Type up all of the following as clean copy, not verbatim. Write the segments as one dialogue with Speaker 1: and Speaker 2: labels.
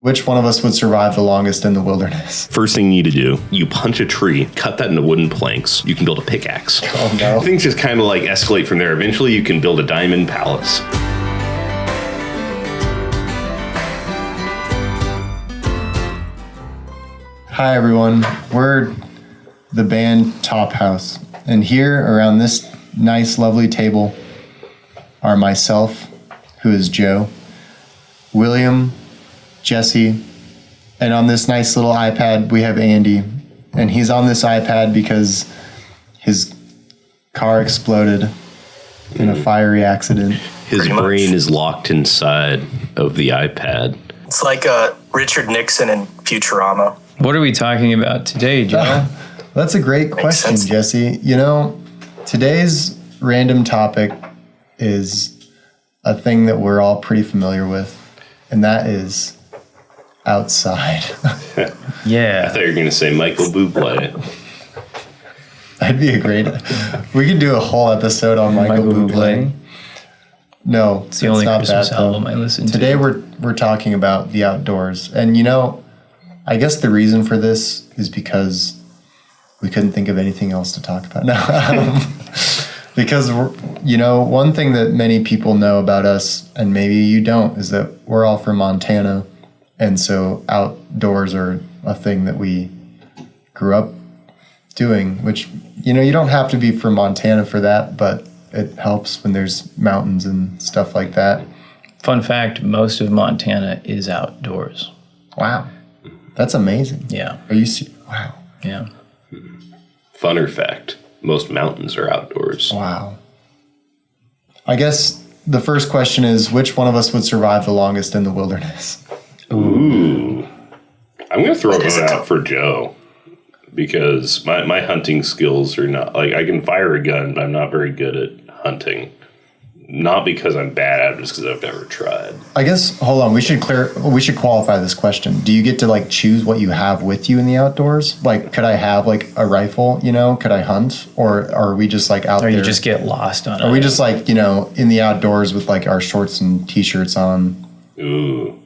Speaker 1: Which one of us would survive the longest in the wilderness?
Speaker 2: First thing you need to do, you punch a tree, cut that into wooden planks. You can build a pickaxe.
Speaker 1: Oh, no.
Speaker 2: Things just kind of like escalate from there. Eventually, you can build a diamond palace.
Speaker 1: Hi, everyone. We're the band TopHouse. And here around this nice, lovely table are myself, who is Joe, William, Jesse, and on this nice little iPad, we have Andy. And he's on this iPad because his car exploded in a fiery accident.
Speaker 2: His brain is locked inside of the iPad.
Speaker 3: It's like Richard Nixon in Futurama.
Speaker 4: What are we talking about today, Joe?
Speaker 1: That's a great question, Jesse. You know, today's random topic is a thing that we're all pretty familiar with, and that is outside.
Speaker 4: Yeah.
Speaker 2: I thought you were going to say Michael Bublé.
Speaker 1: That'd be a great... We could do a whole episode on Michael Bublé. No,
Speaker 4: it's the only Christmas album I listen to.
Speaker 1: Today we're talking about the outdoors. And you know, I guess the reason for this is because we couldn't think of anything else to talk about. No, because, you know, one thing that many people know about us, and maybe you don't, is that we're all from Montana. And so outdoors are a thing that we grew up doing, which, you know, you don't have to be from Montana for that, but it helps when there's mountains and stuff like that.
Speaker 4: Fun fact, most of Montana is outdoors.
Speaker 1: Wow. That's amazing.
Speaker 4: Yeah.
Speaker 1: Are you wow.
Speaker 4: Yeah.
Speaker 2: Funner fact, most mountains are outdoors.
Speaker 1: Wow. I guess the first question is, which one of us would survive the longest in the wilderness?
Speaker 2: Ooh. I'm going to throw it out for Joe. Because my hunting skills are not, like, I can fire a gun, but I'm not very good at hunting. Not because I'm bad at it, just because I've never tried.
Speaker 1: I guess, hold on, we should qualify this question. Do you get to, like, choose what you have with you in the outdoors? Like, could I have, like, a rifle, you know? Could I hunt? Or are we just, like, out there?
Speaker 4: Or you just get lost on it?
Speaker 1: Are we just, like, you know, in the outdoors with, like, our shorts and T-shirts on?
Speaker 2: Ooh.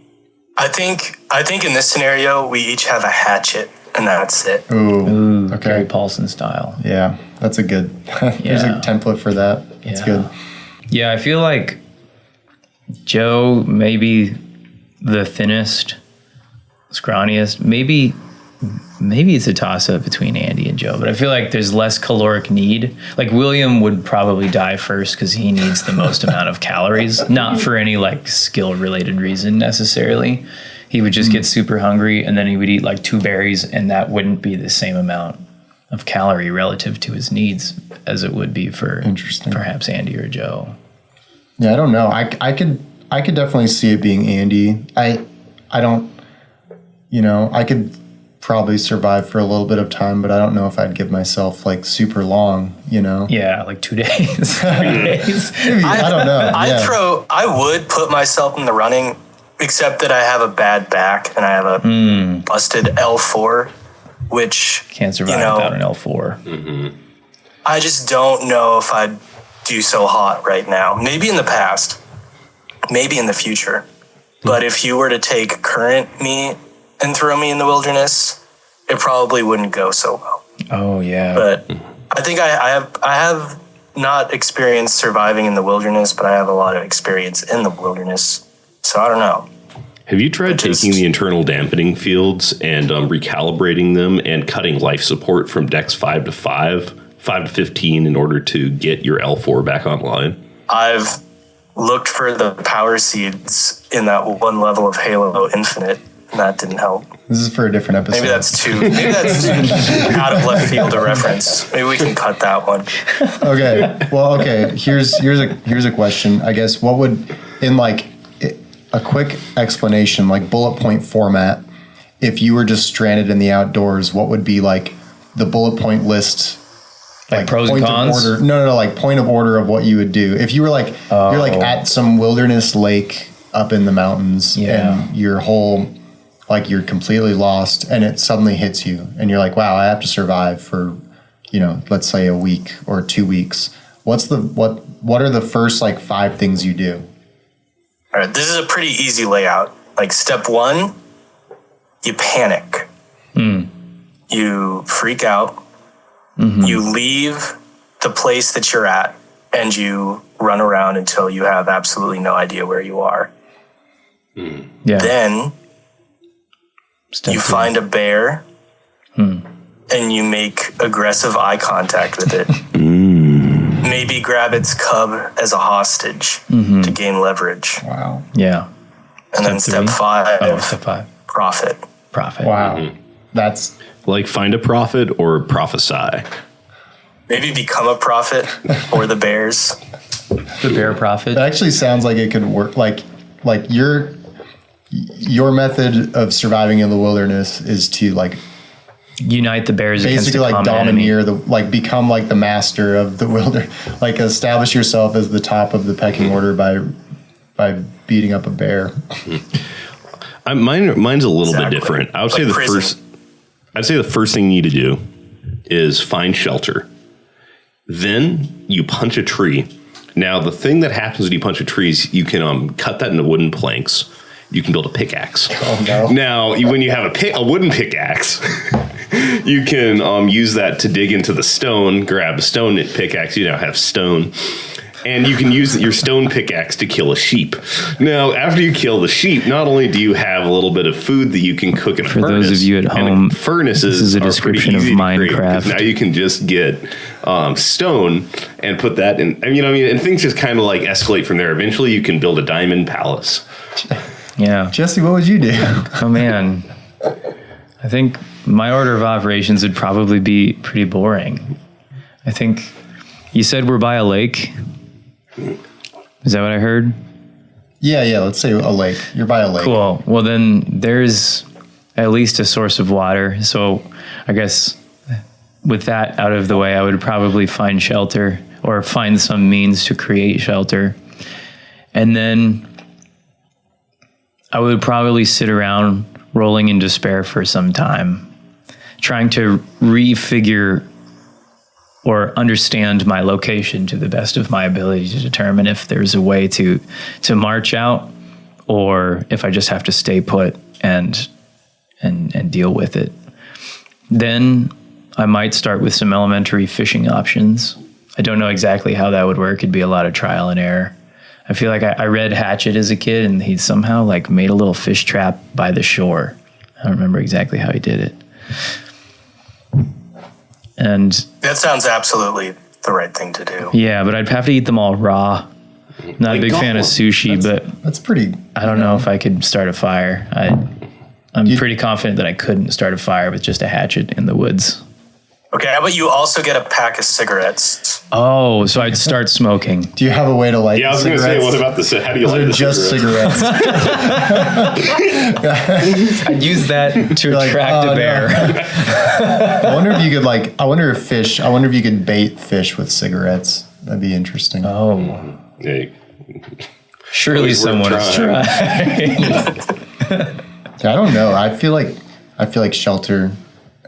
Speaker 3: I think in this scenario, we each have a hatchet. And that's it.
Speaker 1: Ooh, okay.
Speaker 4: Gary Paulson style.
Speaker 1: Yeah, that's a good... There's a template for that. That's good.
Speaker 4: Yeah, I feel like Joe may be the thinnest, scrawniest. Maybe it's a toss-up between Andy and Joe, but I feel like there's less caloric need. Like, William would probably die first because he needs the most amount of calories, not for any, like, skill-related reason necessarily. He would just get super hungry, and then he would eat like 2 berries, and that wouldn't be the same amount of calorie relative to his needs as it would be for perhaps Andy or Joe.
Speaker 1: Yeah, I don't know. I could definitely see it being Andy. I don't, you know, I could probably survive for a little bit of time, but I don't know if I'd give myself like super long, you know?
Speaker 4: Yeah, like 2 days, 3 days.
Speaker 1: Maybe, I don't know.
Speaker 3: I would put myself in the running, except that I have a bad back and I have a busted L4, which...
Speaker 4: Can't survive without an L4.
Speaker 2: Mm-hmm.
Speaker 3: I just don't know if I'd do so hot right now. Maybe in the past. Maybe in the future. But if you were to take current me and throw me in the wilderness, it probably wouldn't go so well.
Speaker 4: Oh, yeah.
Speaker 3: But I think I have not experienced surviving in the wilderness, but I have a lot of experience in the wilderness. So I don't know.
Speaker 2: Have you tried taking the internal dampening fields and recalibrating them and cutting life support from decks 5 to 5 to 15 in order to get your L4 back online?
Speaker 3: I've looked for the power seeds in that one level of Halo Infinite, and that didn't help.
Speaker 1: This is for a different episode.
Speaker 3: Maybe that's too out of left field a reference. Maybe we can cut that one.
Speaker 1: Okay. Well, okay. Here's a question. I guess what would, in like a quick explanation, like bullet point format, if you were just stranded in the outdoors, what would be like the bullet point list?
Speaker 4: Like pros and cons?
Speaker 1: Order, no, like point of order of what you would do. If you were like, you're like at some wilderness lake up in the mountains and your whole, like you're completely lost and it suddenly hits you and you're like, wow, I have to survive for, you know, let's say a week or 2 weeks. What are the first like 5 things you do?
Speaker 3: All right, this is a pretty easy layout. Like step 1, you panic. You freak out. You leave the place that you're at and you run around until you have absolutely no idea where you are.
Speaker 4: Yeah.
Speaker 3: Then you find a bear and you make aggressive eye contact with it. Maybe grab its cub as a hostage to gain leverage.
Speaker 1: Wow.
Speaker 4: Yeah.
Speaker 3: And then step 5,
Speaker 4: Step 5.
Speaker 3: profit.
Speaker 1: Wow. That's
Speaker 2: Like find a prophet or prophesy.
Speaker 3: Maybe become a prophet or the bears.
Speaker 4: The bear prophet.
Speaker 1: it actually sounds like it could work. Like your method of surviving in the wilderness is to like
Speaker 4: Unite the bears against
Speaker 1: basically
Speaker 4: the
Speaker 1: like
Speaker 4: common enemy.
Speaker 1: domineer become like the master of the wilderness, like establish yourself as the top of the pecking order by beating up a bear.
Speaker 2: Mine's a little bit
Speaker 3: Exactly.
Speaker 2: different. I would
Speaker 3: Like
Speaker 2: say
Speaker 3: prison.
Speaker 2: I'd say the first thing you need to do is find shelter. Then you punch a tree. Now the thing that happens when you punch a tree is you can cut that into wooden planks. You can build a pickaxe.
Speaker 1: Oh no.
Speaker 2: Now, when you have a wooden pickaxe, you can use that to dig into the stone, grab a stone pickaxe, you now have stone, and you can use your stone pickaxe to kill a sheep. Now, after you kill the sheep, not only do you have a little bit of food that you can cook in a
Speaker 4: For
Speaker 2: furnace.
Speaker 4: those of you at
Speaker 2: and
Speaker 4: home,
Speaker 2: furnaces
Speaker 4: this is a
Speaker 2: are pretty
Speaker 4: description of
Speaker 2: easy to create,
Speaker 4: Minecraft.
Speaker 2: 'cause now you can just get stone and put that in, and things just kind of like escalate from there. Eventually, you can build a diamond palace.
Speaker 4: Yeah.
Speaker 1: Jesse, what would you do?
Speaker 4: Oh man. I think my order of operations would probably be pretty boring. I think you said we're by a lake. Is that what I heard?
Speaker 1: Yeah, let's say a lake. You're by a lake.
Speaker 4: Cool. Well, then there's at least a source of water. So I guess with that out of the way, I would probably find shelter or find some means to create shelter. And then I would probably sit around rolling in despair for some time, trying to refigure or understand my location to the best of my ability to determine if there's a way to march out or if I just have to stay put and deal with it. Then I might start with some elementary fishing options. I don't know exactly how that would work. It'd be a lot of trial and error. I feel like I read Hatchet as a kid, and he somehow like made a little fish trap by the shore. I don't remember exactly how he did it. And
Speaker 3: That sounds absolutely the right thing to do.
Speaker 4: yeah, but I'd have to eat them all raw. Not a
Speaker 2: Like
Speaker 4: big fan of
Speaker 2: Gollum.
Speaker 4: sushi, but
Speaker 1: That's pretty.
Speaker 4: I don't know if I could start a fire. I'm pretty confident that I couldn't start a fire with just a hatchet in the woods.
Speaker 3: Okay, how about you also get a pack of cigarettes?
Speaker 4: Oh, so I'd start smoking.
Speaker 1: Do you have a way to light
Speaker 2: Yeah, I was going to say, what about the? How do you
Speaker 1: Those
Speaker 2: light
Speaker 1: are
Speaker 2: the
Speaker 1: just
Speaker 2: cigarettes?
Speaker 1: cigarettes.
Speaker 4: I'd use that to
Speaker 1: like,
Speaker 4: attract
Speaker 1: oh,
Speaker 4: a bear.
Speaker 1: I wonder if you could I wonder if you could bait fish with cigarettes. That'd be interesting.
Speaker 4: Oh,
Speaker 2: Yeah,
Speaker 4: surely
Speaker 2: Always worth
Speaker 4: someone has
Speaker 2: trying.
Speaker 4: tried.
Speaker 1: I don't know. I feel like shelter,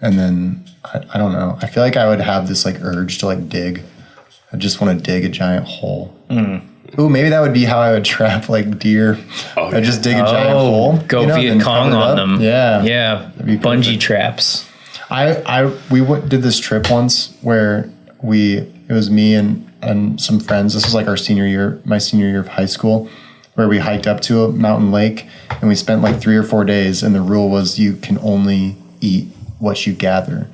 Speaker 1: and then I don't know. I feel like I would have this like urge to like dig. I just want to dig a giant hole. Ooh, maybe that would be how I would trap like deer.
Speaker 2: Oh,
Speaker 1: I just dig a giant hole.
Speaker 4: Go
Speaker 1: you know,
Speaker 4: Viet
Speaker 1: then
Speaker 4: Cong
Speaker 1: cover it
Speaker 4: on
Speaker 1: up.
Speaker 4: them.
Speaker 1: Yeah,
Speaker 4: Yeah.
Speaker 1: be
Speaker 4: Bungee
Speaker 1: perfect.
Speaker 4: traps.
Speaker 1: We did this trip once where it was me and some friends. This was like my senior year of high school, where we hiked up to a mountain lake and we spent like 3 or 4 days. And the rule was you can only eat what you gather.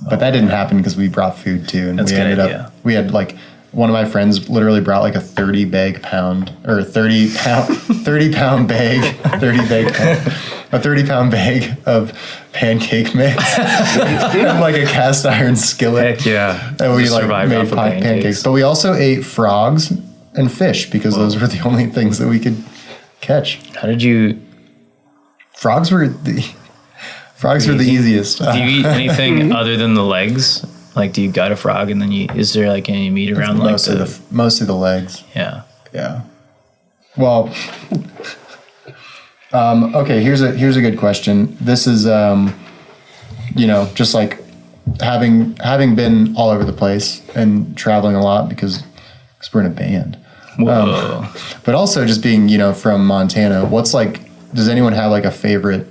Speaker 1: But that didn't happen because we brought food too, and
Speaker 4: That's
Speaker 1: we
Speaker 4: a good
Speaker 1: ended
Speaker 4: idea.
Speaker 1: up. We had like one of my friends literally brought like a 30 pound bag, a 30 pound bag of pancake mix, and like a cast iron skillet.
Speaker 4: Heck yeah.
Speaker 1: And we
Speaker 4: Just
Speaker 1: like
Speaker 4: survived
Speaker 1: made
Speaker 4: off of
Speaker 1: pancakes. But we also ate frogs and fish because those were the only things that we could catch.
Speaker 4: How did you...
Speaker 1: Frogs were the easiest.
Speaker 4: Do you eat anything other than the legs? Like, do you gut a frog and then is there like any meat around like
Speaker 1: Mostly the legs.
Speaker 4: yeah.
Speaker 1: Yeah. Well, okay, here's a good question. This is, just like having been all over the place and traveling a lot because we're in a band.
Speaker 4: Whoa.
Speaker 1: But also just being, from Montana, does anyone have like a favorite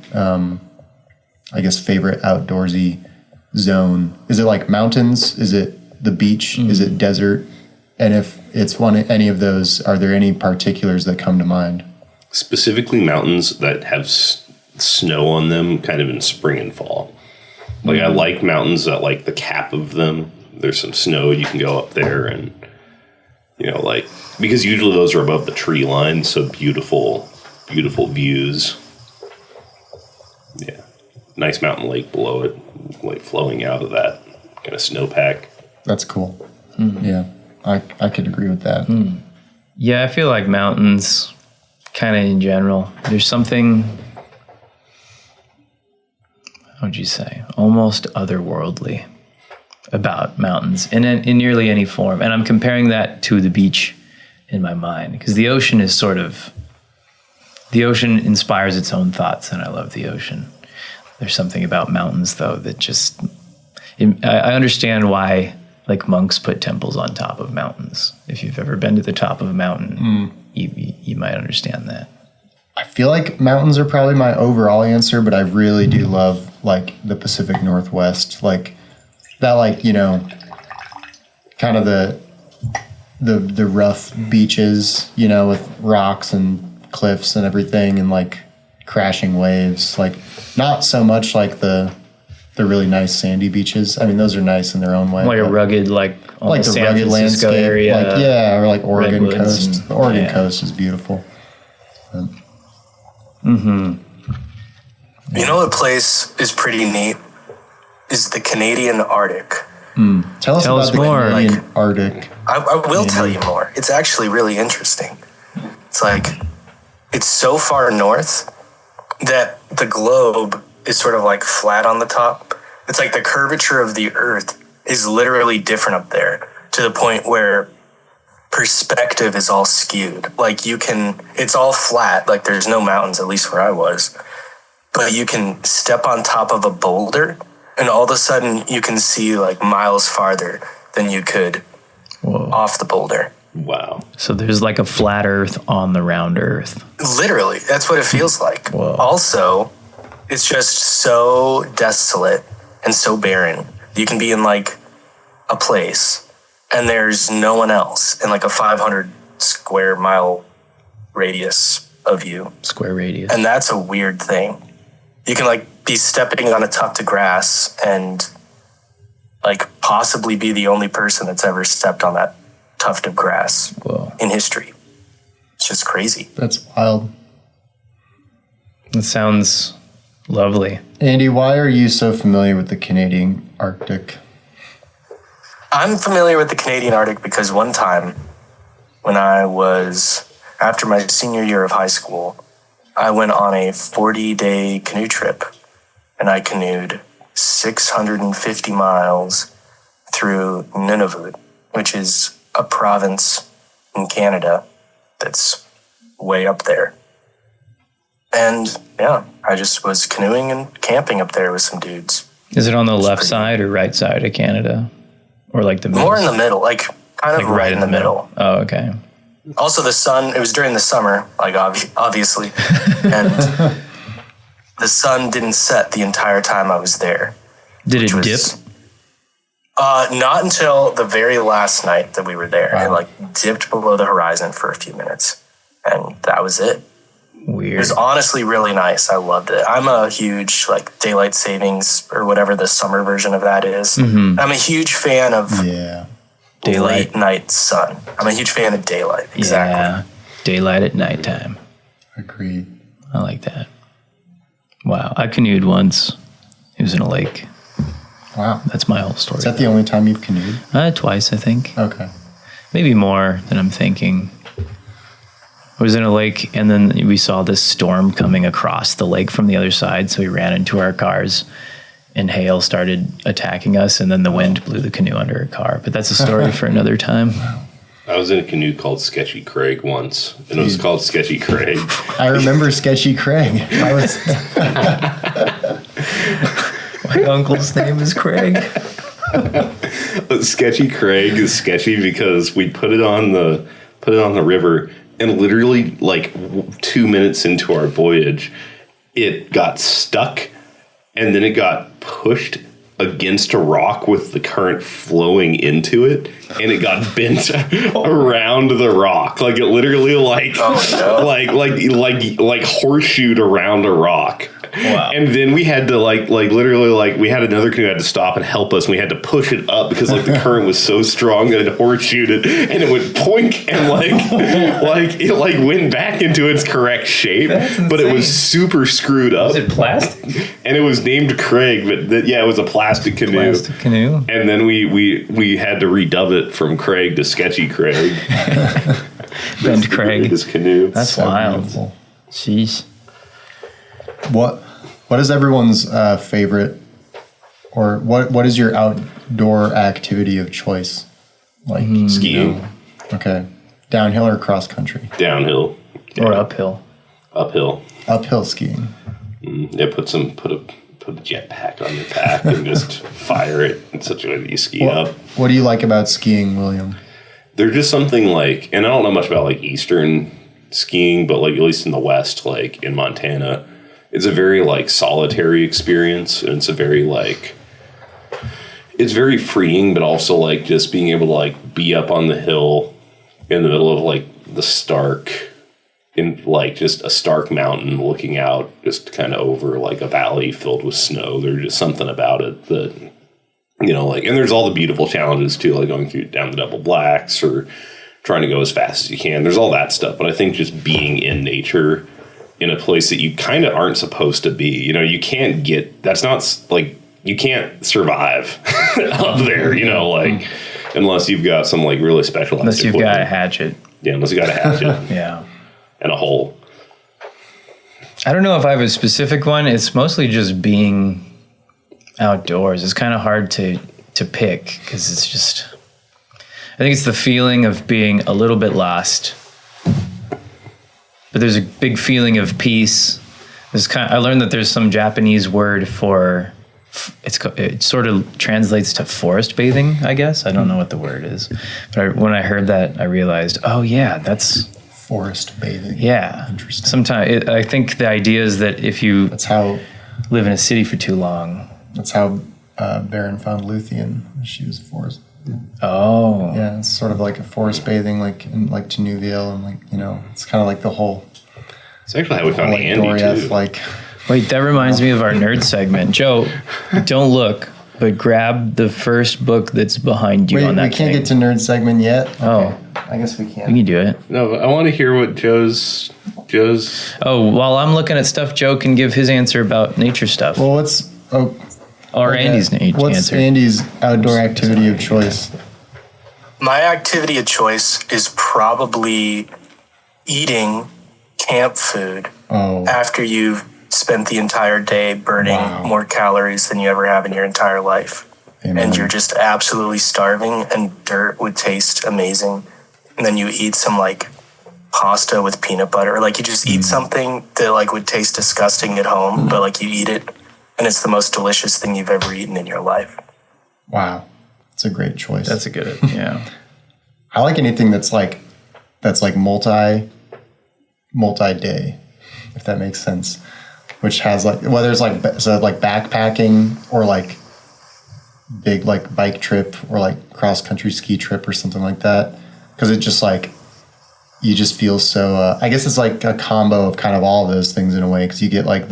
Speaker 1: I guess, favorite outdoorsy zone? Is it like mountains? Is it the beach? Is it desert? And if it's any of those, are there any particulars that come to mind?
Speaker 2: Specifically mountains that have snow on them kind of in spring and fall. Like I like mountains that like the cap of them. There's some snow. You can go up there and, like, because usually those are above the tree line. So beautiful, beautiful views. Yeah. Nice mountain lake below it, like flowing out of that kind of snowpack.
Speaker 1: That's cool. Yeah, I could agree with that.
Speaker 4: Yeah, I feel like mountains, kind of in general, there's something, how would you say, almost otherworldly about mountains in nearly any form. And I'm comparing that to the beach in my mind, because the ocean is the ocean inspires its own thoughts, and I love the ocean. There's something about mountains, though, that just, I understand why, like, monks put temples on top of mountains. If you've ever been to the top of a mountain, you might understand that.
Speaker 1: I feel like mountains are probably my overall answer, but I really do love, like, the Pacific Northwest. Like, that, like, kind of the rough beaches, with rocks and cliffs and everything, and, like, crashing waves. Like, not so much like the really nice sandy beaches. I mean, those are nice in their own way.
Speaker 4: Like a rugged, like
Speaker 1: the
Speaker 4: San
Speaker 1: rugged
Speaker 4: Francisco
Speaker 1: landscape
Speaker 4: area.
Speaker 1: or like Oregon
Speaker 4: redwoods
Speaker 1: coast. The Oregon coast is beautiful.
Speaker 3: You know what place is pretty neat? Is the Canadian Arctic.
Speaker 1: Tell us about the
Speaker 4: more.
Speaker 1: Canadian Arctic.
Speaker 3: I will tell you more. It's actually really interesting. It's like, it's so far north that the globe is sort of like flat on the top. It's like the curvature of the earth is literally different up there, to the point where perspective is all skewed. Like, it's all flat, like there's no mountains, at least where I was. But you can step on top of a boulder, and all of a sudden you can see like miles farther than you could off the boulder.
Speaker 2: Wow.
Speaker 4: So there's like a flat earth on the round earth.
Speaker 3: Literally, that's what it feels like.
Speaker 4: Whoa.
Speaker 3: Also, it's just so desolate and so barren. You can be in like a place and there's no one else in like a 500 square mile radius of you.
Speaker 4: Square radius.
Speaker 3: And that's a weird thing. You can like be stepping on a tuft of grass and like possibly be the only person that's ever stepped on that tuft of grass in history. It's just crazy.
Speaker 1: That's wild.
Speaker 4: That sounds lovely.
Speaker 1: Andy, why are you so familiar with the Canadian Arctic?
Speaker 3: I'm familiar with the Canadian Arctic because one time when after my senior year of high school, I went on a 40-day canoe trip, and I canoed 650 miles through Nunavut, which is a province in Canada that's way up there. And yeah, I just was canoeing and camping up there with some dudes.
Speaker 4: Is it on the left side or right side of Canada? Or like the middle?
Speaker 3: More in the middle, like kind of right in the middle.
Speaker 4: Oh, okay.
Speaker 3: Also, it was during the summer, like obviously. And the sun didn't set the entire time I was there.
Speaker 4: Did it dip?
Speaker 3: Not until the very last night that we were there.
Speaker 1: Wow.
Speaker 3: It like dipped below the horizon for a few minutes. And that was it.
Speaker 4: Weird.
Speaker 3: It was honestly really nice. I loved it. I'm a huge like daylight savings or whatever the summer version of that is. Mm-hmm. I'm a huge fan of
Speaker 4: daylight,
Speaker 3: late night sun. I'm a huge fan of daylight. Exactly.
Speaker 4: Yeah. Daylight at nighttime.
Speaker 1: Agreed.
Speaker 4: I like that. Wow. I canoed once. It was in a lake.
Speaker 1: Wow.
Speaker 4: That's my whole story.
Speaker 1: Is that the only time you've canoed?
Speaker 4: Twice, I think.
Speaker 1: Okay.
Speaker 4: Maybe more than I'm thinking. I was in a lake, and then we saw this storm coming across the lake from the other side, so we ran into our cars, and hail started attacking us, and then the wind blew the canoe under a car. But that's a story for another time.
Speaker 2: I was in a canoe called Sketchy Craig once, and it was called Sketchy Craig.
Speaker 1: I remember Sketchy Craig.
Speaker 4: My uncle's name is Craig.
Speaker 2: Sketchy Craig is sketchy because we put it on the river, and literally like 2 minutes into our voyage, it got stuck and then it got pushed against a rock with the current flowing into it, and it got bent around the rock. Like it literally like horseshoed around a rock.
Speaker 4: Wow.
Speaker 2: And then we had to literally we had another canoe had to stop and help us, and we had to push it up because like the current was so strong that it horseshoed it, and it went poink and it went back into its correct shape, but it was super screwed up.
Speaker 4: Was it plastic?
Speaker 2: And it was named Craig, but it was a plastic canoe.
Speaker 4: Plastic canoe.
Speaker 2: And then we had to redub it from Craig to Sketchy Craig.
Speaker 4: Bent Craig.
Speaker 2: His canoe.
Speaker 4: That's
Speaker 1: So
Speaker 4: wild.
Speaker 1: beautiful.
Speaker 4: Jeez.
Speaker 1: What is everyone's favorite, or what is your outdoor activity of choice? Like
Speaker 2: Skiing.
Speaker 1: Okay, downhill or cross country?
Speaker 2: Downhill.
Speaker 4: Or uphill.
Speaker 2: Uphill.
Speaker 1: Uphill skiing.
Speaker 2: Yeah, put a jetpack on your back and just fire it in such a way that you ski up.
Speaker 1: What do you like about skiing, William?
Speaker 2: There's just something like, and I don't know much about like Eastern skiing, but like at least in the West, like in Montana, it's a very like solitary experience, and it's a very like, it's very freeing, but also like just being able to like be up on the hill in the middle of like the stark, in like just a stark mountain looking out just kind of over like a valley filled with snow. There's just something about it that, you know, like, and there's all the beautiful challenges too, like going through down the double blacks or trying to go as fast as you can. There's all that stuff. But I think just being in nature in a place that you kind of aren't supposed to be, you know, you can't get, that's not like, you can't survive up there, you know, like, unless you've got some like really specialized
Speaker 4: Unless you've
Speaker 2: equipment.
Speaker 4: got a hatchet.
Speaker 2: Yeah, unless you got a hatchet.
Speaker 4: Yeah.
Speaker 2: And a hole.
Speaker 4: I don't know if I have a specific one. It's mostly just being outdoors. It's kind of hard to pick because it's just, I think it's the feeling of being a little bit lost. But there's a big feeling of peace. I learned that there's some Japanese word for, it sort of translates to forest bathing, I guess. I don't know what the word is. But when I heard that, I realized, oh yeah, that's...
Speaker 1: Forest bathing.
Speaker 4: Yeah.
Speaker 1: Interesting.
Speaker 4: Sometimes I think the idea is that if you
Speaker 1: That's how
Speaker 4: live in a city for too long.
Speaker 1: Baron found Luthien. She was forest.
Speaker 4: Oh.
Speaker 1: Yeah, it's sort of like a forest bathing, like in like Tenuville, and like, you know, it's kind of like the whole
Speaker 2: It's actually how we found
Speaker 1: like
Speaker 2: Andy
Speaker 1: Doriath,
Speaker 2: too.
Speaker 1: like.
Speaker 4: Wait, that reminds me of our nerd segment. Joe, don't look, but grab the first book that's behind you
Speaker 1: Wait,
Speaker 4: on that
Speaker 1: we can't
Speaker 4: thing.
Speaker 1: get to nerd segment yet.
Speaker 4: Oh.
Speaker 1: Okay. I guess we can.
Speaker 4: We can do it.
Speaker 2: No, but I want to hear what Joe's.
Speaker 4: Oh, while I'm looking at stuff, Joe can give his answer about nature stuff.
Speaker 1: Well,
Speaker 4: Or Andy's
Speaker 1: what's
Speaker 4: answer.
Speaker 1: Andy's outdoor activity of choice?
Speaker 3: My activity of choice is probably eating camp food
Speaker 1: Oh,
Speaker 3: after you've spent the entire day burning more calories than you ever have in your entire life.
Speaker 1: amen.
Speaker 3: And you're just absolutely starving, and dirt would taste amazing. And then you eat some like pasta with peanut butter. Like you just eat something that like would taste disgusting at home, but like you eat it and it's the most delicious thing you've ever eaten in your life.
Speaker 1: Wow, it's a great choice.
Speaker 4: That's a good, yeah.
Speaker 1: I like anything that's like multi-day, if that makes sense. Which has like, whether it's like backpacking or like big like bike trip or like cross country ski trip or something like that, because it just like, you just feel so. I guess it's like a combo of kind of all of those things in a way, because you get like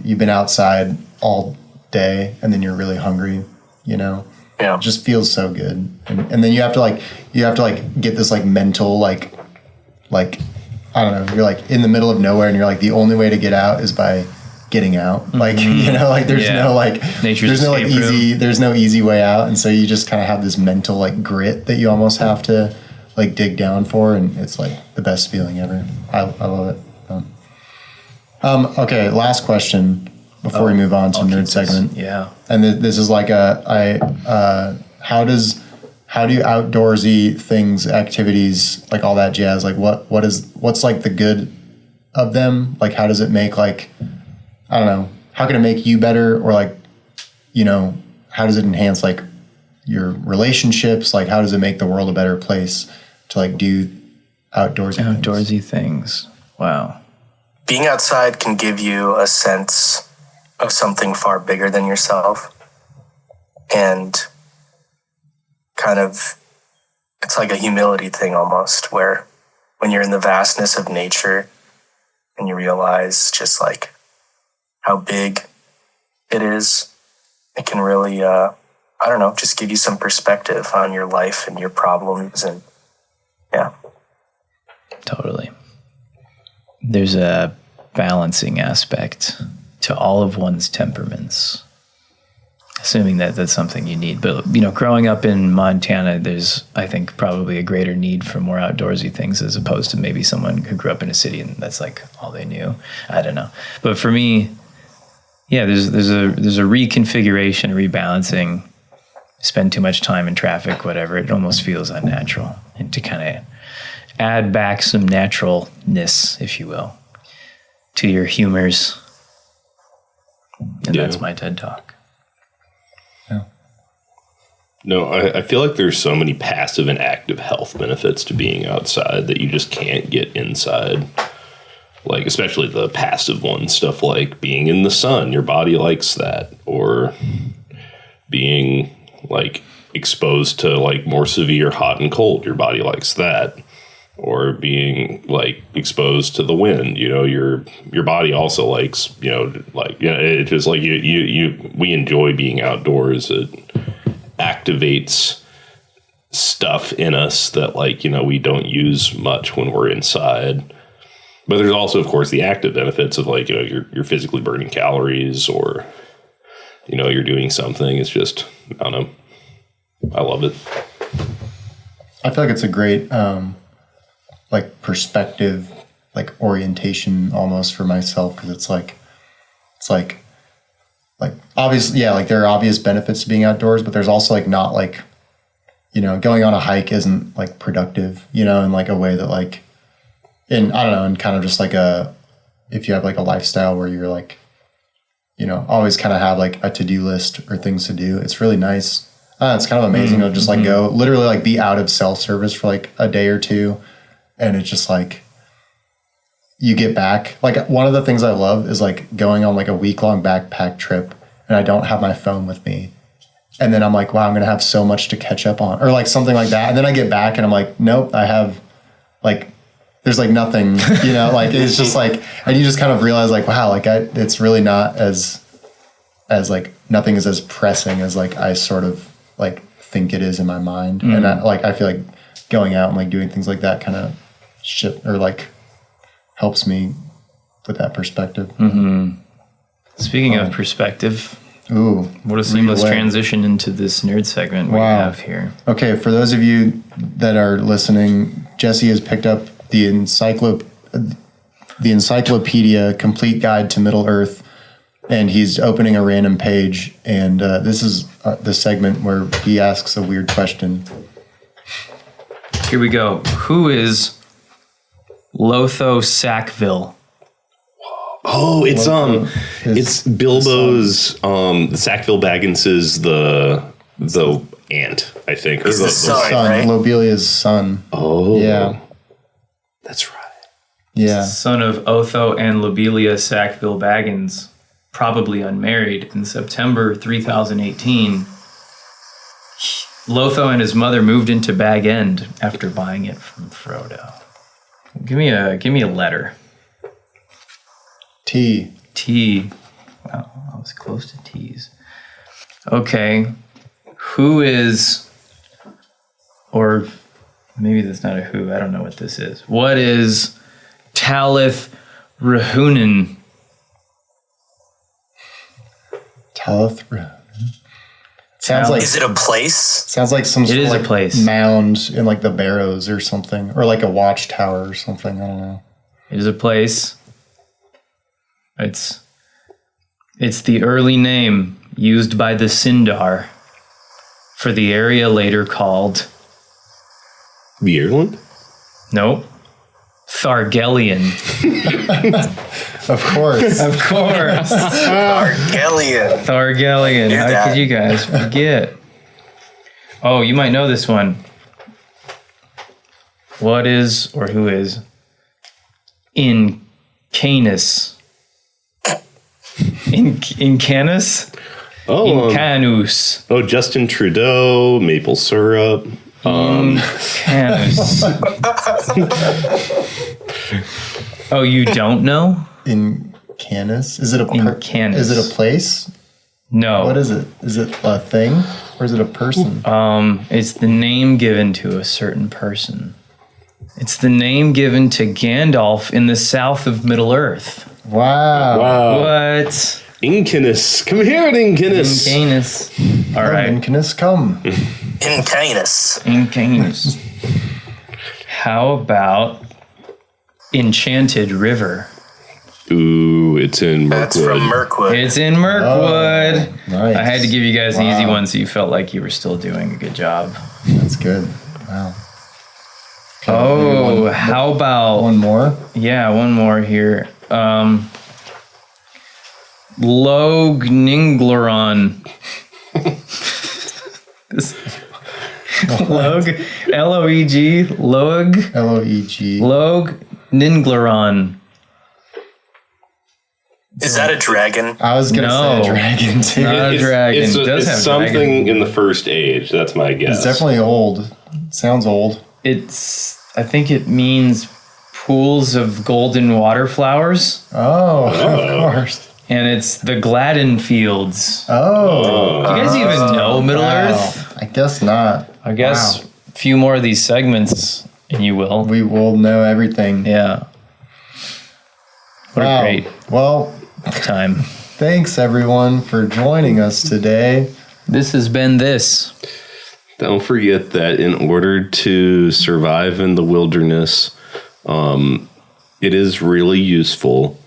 Speaker 1: you've been outside all day and then you're really hungry, you know.
Speaker 3: Yeah.
Speaker 1: It just feels so good, and then you have to get this like mental like I don't know, you're like in the middle of nowhere and you're like, the only way to get out is by getting out. Like, you know, like there's no like,
Speaker 4: Nature's
Speaker 1: there's no like
Speaker 4: escape room.
Speaker 1: there's no easy way out. And so you just kind of have this mental like grit that you almost have to like dig down for. And it's like the best feeling ever. I love it. Okay. Last question before we move on to nerd segment.
Speaker 4: Yeah.
Speaker 1: And this is like how do outdoorsy things, activities, like all that jazz, like what's like the good of them? Like, how does it make, like, I don't know, how can it make you better? Or like, you know, how does it enhance like your relationships? Like, how does it make the world a better place to like do outdoorsy things?
Speaker 4: Wow.
Speaker 3: Being outside can give you a sense of something far bigger than yourself. And kind of, it's like a humility thing almost, where when you're in the vastness of nature and you realize just like how big it is, it can really, I don't know, just give you some perspective on your life and your problems. And yeah.
Speaker 4: Totally. There's a balancing aspect to all of one's temperaments, assuming that that's something you need. But, you know, growing up in Montana, there's, I think, probably a greater need for more outdoorsy things as opposed to maybe someone who grew up in a city and that's like all they knew. I don't know. But for me, yeah, there's a reconfiguration, a rebalancing. Spend too much time in traffic, whatever. It almost feels unnatural. And to kind of add back some naturalness, if you will, to your humors. And that's my TED Talk.
Speaker 1: Yeah.
Speaker 2: No, I feel like there's so many passive and active health benefits to being outside that you just can't get inside. Like, especially the passive ones, stuff like being in the sun, your body likes that. Or being, like, exposed to, like, more severe hot and cold, your body likes that. Or being, like, exposed to the wind, you know, your body also likes, you know, like, yeah, it's just like we enjoy being outdoors. It activates stuff in us that, like, you know, we don't use much when we're inside. But there's also, of course, the active benefits of, like, you know, you're physically burning calories, or, you know, you're doing something. It's just, I don't know. I love it.
Speaker 1: I feel like it's a great, like, perspective, like, orientation almost for myself, because it's like obviously, yeah, like, there are obvious benefits to being outdoors, but there's also, like, not, like, you know, going on a hike isn't, like, productive, you know, in, like, a way that, like, in, I don't know, and kind of just like if you have, like, a lifestyle where you're, like, you know, always kind of have, like, a to-do list or things to do, it's really nice. It's kind of amazing to just, like, go literally, like, be out of cell service for, like, a day or two. And it's just like, you get back. Like, one of the things I love is, like, going on, like, a week-long backpack trip and I don't have my phone with me. And then I'm like, wow, I'm going to have so much to catch up on, or, like, something like that. And then I get back and I'm like, nope, I have, like, there's, like, nothing, you know, like, it's just like, and you just kind of realize, like, wow, like, it's really not as like, nothing is as pressing as, like, I sort of, like, think it is in my mind. And I feel like going out and, like, doing things like that kind of like, helps me with that perspective.
Speaker 4: Speaking of perspective,
Speaker 1: ooh,
Speaker 4: what a seamless transition into this nerd segment we have here.
Speaker 1: Okay, for those of you that are listening, Jesse has picked up the Encyclopedia Complete Guide to Middle Earth, and he's opening a random page, and this is the segment where he asks a weird question.
Speaker 4: Here we go. Who is Lotho Sackville?
Speaker 2: Oh, it's Bilbo's Sackville Baggins's the aunt, I think, or
Speaker 3: He's the son,
Speaker 1: Son,
Speaker 3: right?
Speaker 1: Lobelia's son.
Speaker 2: Oh,
Speaker 1: Yeah.
Speaker 2: That's right.
Speaker 1: Yeah.
Speaker 4: Son of Otho and Lobelia Sackville Baggins, probably unmarried. In September 3018, Lotho and his mother moved into Bag End after buying it from Frodo. Give me a letter.
Speaker 1: T.
Speaker 4: T. Wow, I was close to T's. Okay. Who is, or maybe that's not a who, I don't know what this is. What is Talith Rahunin?
Speaker 1: Talith Rahunin. Sounds like,
Speaker 3: Is it a place?
Speaker 1: sounds like some sort
Speaker 4: It
Speaker 1: of,
Speaker 4: is a
Speaker 1: like,
Speaker 4: place.
Speaker 1: mound in, like, the Barrows or something, or like a watchtower or something. I don't know.
Speaker 4: It is a place. It's the early name used by the Sindar for the area later called,
Speaker 2: Ireland?
Speaker 4: nope, Thargelion.
Speaker 1: Of course.
Speaker 4: Of course.
Speaker 3: Argelian.
Speaker 4: Thargelion.
Speaker 3: Knew
Speaker 4: How
Speaker 3: that.
Speaker 4: could you guys forget? Oh, you might know this one. What is, or who is, in Canis? In Canis?
Speaker 2: Oh,
Speaker 4: Canus.
Speaker 2: Justin Trudeau, maple syrup.
Speaker 4: Canis. Oh, you don't know?
Speaker 1: In Canis? Is it a
Speaker 4: Canis.
Speaker 1: Is it a place?
Speaker 4: No.
Speaker 1: What is it? Is it a thing or is it a person?
Speaker 4: It's the name given to a certain person. It's the name given to Gandalf in the south of Middle Earth.
Speaker 1: Wow.
Speaker 4: What?
Speaker 2: Incanus. Come here, Incanus.
Speaker 4: Canis. All right.
Speaker 1: Incanus, come.
Speaker 3: In Canis.
Speaker 4: Canis. How about Enchanted River?
Speaker 2: Ooh, it's in Mirkwood.
Speaker 3: That's from Mirkwood.
Speaker 4: It's in Mirkwood.
Speaker 1: Oh, nice.
Speaker 4: I had to give you guys an easy one so you felt like you were still doing a good job.
Speaker 1: That's good. Wow. Okay,
Speaker 4: Oh,
Speaker 1: maybe
Speaker 4: how about
Speaker 1: one more?
Speaker 4: Yeah, one more here. Logningleron. Log, L-O-E-G, Log,
Speaker 1: L-O-E-G.
Speaker 4: Logningleron.
Speaker 3: Is that a dragon?
Speaker 1: I was going to say
Speaker 4: No.
Speaker 1: a dragon too.
Speaker 4: Not a dragon.
Speaker 2: It's,
Speaker 4: It does have
Speaker 2: something
Speaker 4: dragon.
Speaker 2: in the first age. That's my guess.
Speaker 1: It's definitely old. Sounds old.
Speaker 4: I think it means pools of golden water flowers.
Speaker 1: Oh, of course.
Speaker 4: And it's the Gladden Fields.
Speaker 1: Oh.
Speaker 4: Do you guys even know Middle
Speaker 1: Wow.
Speaker 4: Earth?
Speaker 1: I guess not.
Speaker 4: I guess
Speaker 1: Wow.
Speaker 4: a few more of these segments and you will.
Speaker 1: We will know everything.
Speaker 4: Yeah. What
Speaker 1: Wow.
Speaker 4: a great
Speaker 1: Well,
Speaker 4: time.
Speaker 1: thanks everyone for joining us today.
Speaker 4: This has been this.
Speaker 2: Don't forget that in order to survive in the wilderness, it is really useful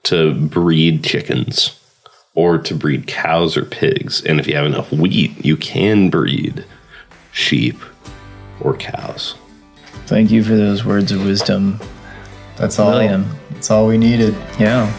Speaker 2: to breed chickens or to breed cows or pigs. And if you have enough wheat, you can breed sheep or cows.
Speaker 4: Thank you for those words of wisdom,
Speaker 1: That's all.
Speaker 4: William.
Speaker 1: That's all we needed.
Speaker 4: Yeah.